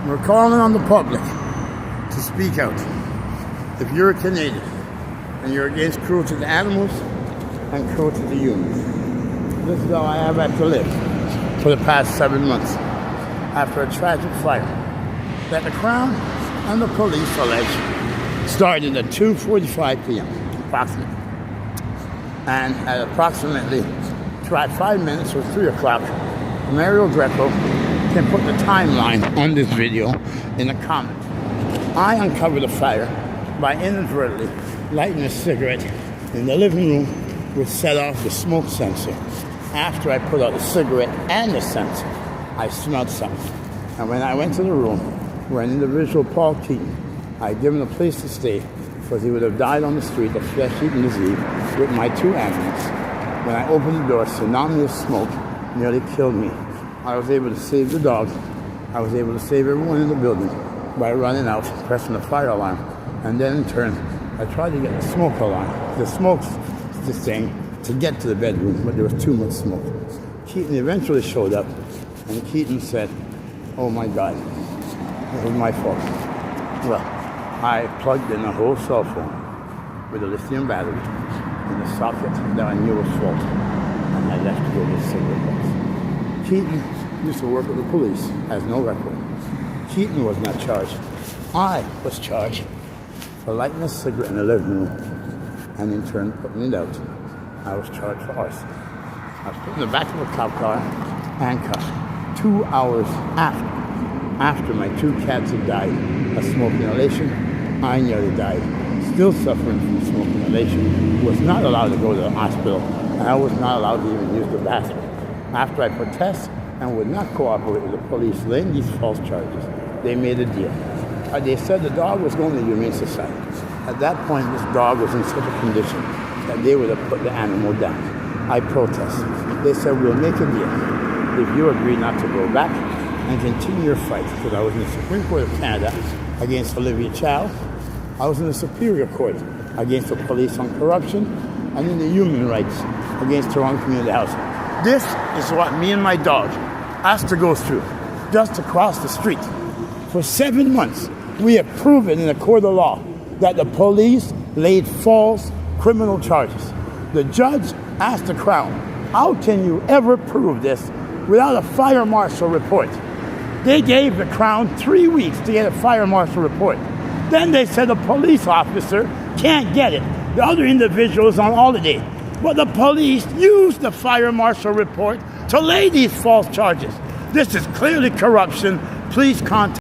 We're calling on the public to speak out. If you're a Canadian and you're against cruelty to animals and cruelty to humans, this is how I have had to live for the past 7 months after a tragic fire that the Crown and the police allege started at 2:45 p.m. approximately. And at approximately 5 minutes or 3 o'clock, Mario Greco can put the timeline on this video in the comments. I uncovered the fire by inadvertently lighting a cigarette in the living room, which set off the smoke sensor. After I put out the cigarette and the sensor, I smelled something. And when I went to the room where an individual, Paul Keaton, I gave him a place to stay because he would have died on the street of flesh-eating disease with my 2 animals. When I opened the door, a tsunami of smoke nearly killed me. I was able to save the dog. I was able to save everyone in the building by running out, pressing the fire alarm. And then in turn, I tried to get the smoke alarm, the smoke thing, to get to the bedroom, but there was too much smoke. Keaton eventually showed up, and Keaton said, "Oh my God, it was my fault." Well, I plugged in a whole cell phone with a lithium battery in the socket that I knew was faulty, and I left to go get cigarette box. Keaton used to work with the police, has no record. Keaton was not charged. I was charged for lighting a cigarette in the living room and in turn putting it out. I was charged for arson. I was put in the back of a cop car, handcuffed, 2 hours after my 2 cats had died of smoke inhalation. I nearly died, still suffering from smoke inhalation. Was not allowed to go to the hospital, and I was not allowed to even use the bathroom. After I protested and would not cooperate with the police laying these false charges, they made a deal. They said the dog was going to the Humane Society. At that point, this dog was in such a condition that they would have put the animal down. I protested. They said, "We'll make a deal if you agree not to go back and continue your fight." Because I was in the Supreme Court of Canada against Olivia Chow. I was in the Superior Court against the police on corruption, and in the human rights against Toronto Community Housing. This is what me and my dog has to go through just to cross the street. For 7 months, we have proven in a court of law that the police laid false criminal charges. The judge asked the Crown, "How can you ever prove this without a fire marshal report?" They gave the Crown 3 weeks to get a fire marshal report. Then they said a police officer can't get it. The other individual is on holiday. But the police used the fire marshal report to lay these false charges. This is clearly corruption. Please contact